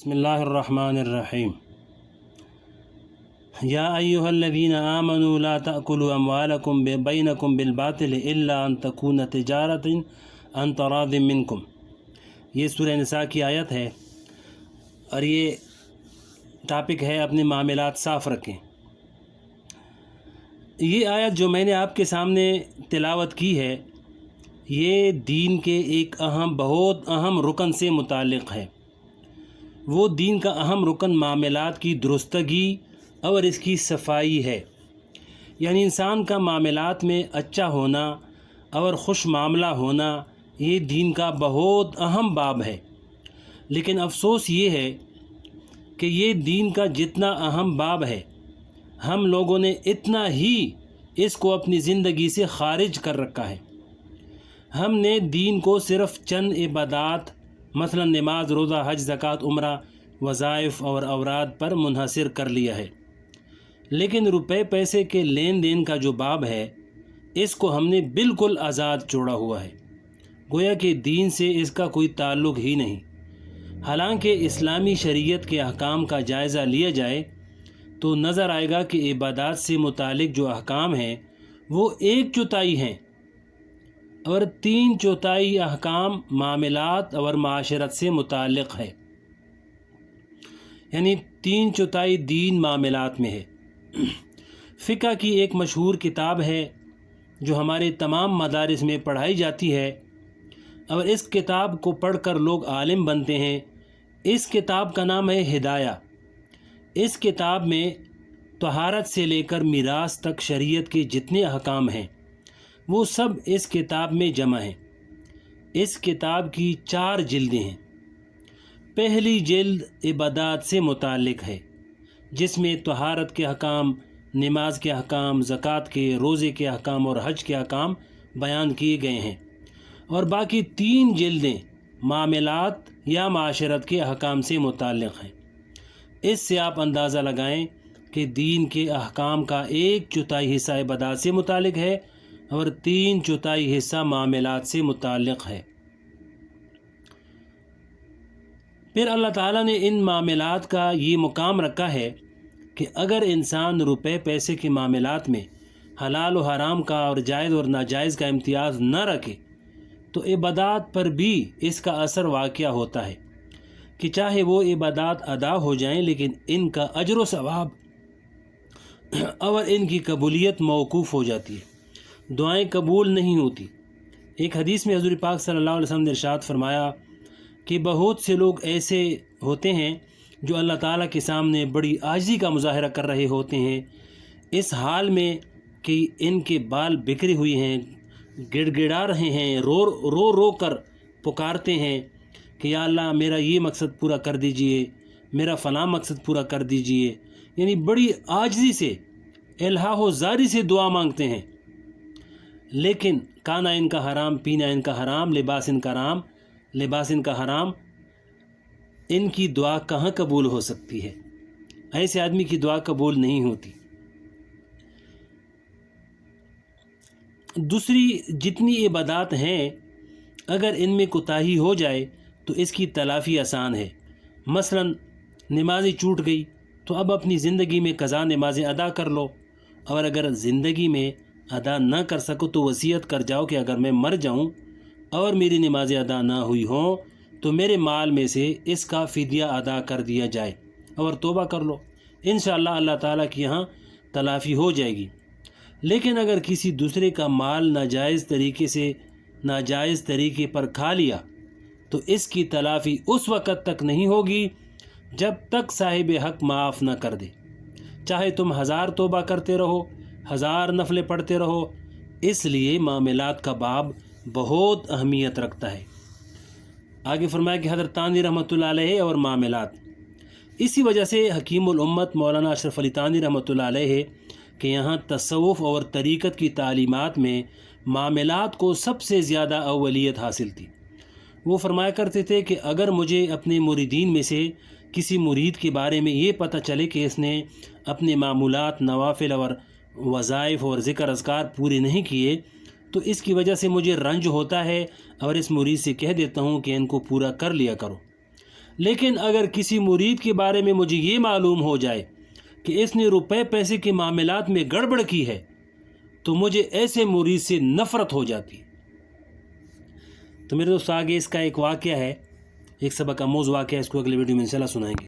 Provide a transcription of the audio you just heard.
बिस्मिल्लाहिर्रहमानिर्रहीम। या अय्युहल्लज़ीना आमनू ला तअकुलू अम्वालकुम बैनकुम बिलबातिल इल्ला अन तकून तिजारतिन अन तरादिम मिनकुम। ये सूरह निसा की आयत है और ये टॉपिक है अपने मामलात साफ़ रखें। ये आयत जो मैंने आपके सामने तिलावत की है ये दीन के एक बहुत अहम रुकन से मुताल्लिक़ है। वो दीन का अहम रुकन मामलात की दुरुस्तगी और इसकी सफाई है, यानी इंसान का मामलात में अच्छा होना और खुश मामला होना ये दीन का बहुत अहम बाब है। लेकिन अफसोस ये है कि ये दीन का जितना अहम बाब है हम लोगों ने इतना ही इसको अपनी ज़िंदगी से ख़ारिज कर रखा है। हमने दीन को सिर्फ़ चंद इबादात मसलन नमाज, रोज़ा, हज, ज़कात, उम्रा, वज़ाइफ़ और औराद पर मुनहसर कर लिया है। लेकिन रुपए पैसे के लेन देन का जो बाब है इसको हमने बिल्कुल आज़ाद छोड़ा हुआ है, गोया कि दीन से इसका कोई ताल्लुक़ ही नहीं। हालांकि इस्लामी शरीयत के अहकाम का जायज़ा लिया जाए तो नज़र आएगा कि इबादात से मुतालिक जो अहकाम हैं वो 1/4 हैं और 3/4 अहकाम मामलात और माशरत से मुताल्लिक़ है, यानी 3/4 दीन मामलात में है। फ़िक़्ह की एक मशहूर किताब है जो हमारे तमाम मदारिस में पढ़ाई जाती है और इस किताब को पढ़कर लोग आलिम बनते हैं। इस किताब का नाम है हिदाया। इस किताब में तहारत से लेकर मिरास तक शरीयत के जितने अहकाम हैं वो सब इस किताब में जमा हैं। इस किताब की 4 जिल्दें हैं। पहली जिल्द इबादात से मुताल्लिक़ है जिसमें तहारत के अहकाम, नमाज के अहकाम, ज़कात के, रोज़े के अहकाम और हज के अहकाम बयान किए गए हैं और बाकी 3 जिल्दें मामलात या माशरत के अहकाम से मुताल्लिक़ हैं। इससे आप अंदाज़ा लगाएं कि दीन के अहकाम का 1/4 हिस्सा इबादात से मुताल्लिक़ है और 3/4 हिस्सा मामलात से मुताल्लिक़ है। फिर अल्लाह ताला ने इन मामलात का ये मुकाम रखा है कि अगर इंसान रुपए पैसे के मामलात में हलाल और हराम का और जायज़ और नाजायज़ का इम्तियाज़ न रखे तो इबादात पर भी इसका असर वाक़या होता है कि चाहे वो इबादात अदा हो जाएं लेकिन इनका अजर व सवाब और इनकी कबूलियत मौकूफ़ हो जाती है, दुआएं कबूल नहीं होती। एक हदीस में हुज़ूर पाक सल्लल्लाहु अलैहि वसल्लम ने इरशाद फरमाया कि बहुत से लोग ऐसे होते हैं जो अल्लाह ताला के सामने बड़ी आजिज़ी का मुज़ाहरा कर रहे होते हैं, इस हाल में कि इनके बाल बिखरे हुए हैं, गिड़गिड़ा रहे हैं, रो कर पुकारते हैं कि या अल्लाह मेरा ये मकसद पूरा कर दीजिए, मेरा फ़लाँ मकसद पूरा कर दीजिए, यानी बड़ी आजिज़ी से इल्हा व ज़ारी से दुआ मांगते हैं। लेकिन खाना इनका हराम, पीना इनका हराम, लिबास इनका हराम, इनकी दुआ कहाँ कबूल हो सकती है? ऐसे आदमी की दुआ कबूल नहीं होती। दूसरी जितनी इबादत हैं अगर इनमें कोताही हो जाए तो इसकी तलाफ़ी आसान है। मसलन नमाज़ें छूट गई तो अब अपनी ज़िंदगी में क़ज़ा नमाज़ें अदा कर लो, और अगर ज़िंदगी में अदा न कर सको तो वसीयत कर जाओ कि अगर मैं मर जाऊं और मेरी नमाज़ें अदा ना हुई हों तो मेरे माल में से इसका फ़िदिया अदा कर दिया जाए और तौबा कर लो, इंशाअल्लाह अल्लाह ताला की यहाँ तलाफ़ी हो जाएगी। लेकिन अगर किसी दूसरे का माल नाजायज़ तरीके पर खा लिया तो इसकी तलाफ़ी उस वक़्त तक नहीं होगी जब तक साहिब हक़ माफ़ न कर दे, चाहे तुम 1000 तौबा करते रहो, 1000 नफलें पढ़ते रहो। इसलिए मामलात का बाब बहुत अहमियत रखता है। आगे फरमाया कि हज़रत तानी रहमतुल्लाह अलैह और मामलात, इसी वजह से हकीमुल उम्मत मौलाना अशरफ अली तानी रहमतुल्लाह अलैह के यहाँ तसव्वुफ़ और तरीक़त की तालीमात में मामलात को सबसे ज़्यादा अव्वलियत हासिल थी। वो फरमाया करते थे कि अगर मुझे अपने मुरीदीन में से किसी मुरीद के बारे में ये पता चले कि इसने अपने मामूलात, नवाफिल और वज़ाइफ़ और ज़िक्र अज़कार पूरे नहीं किए तो इसकी वजह से मुझे रंज होता है और इस मुरीद से कह देता हूँ कि इनको पूरा कर लिया करो। لیکن اگر کسی مرید کے بارے میں مجھے یہ معلوم ہو جائے کہ اس نے روپے پیسے کے معاملات میں گڑبڑ کی ہے تو مجھے ایسے مرید سے نفرت ہو جاتی ہے۔ تو میرے دوست آگے اس کا ایک واقعہ ہے، ایک سبق آموز واقعہ، اس کو اگلے ویڈیو میں انشاءاللہ سنائیں گے۔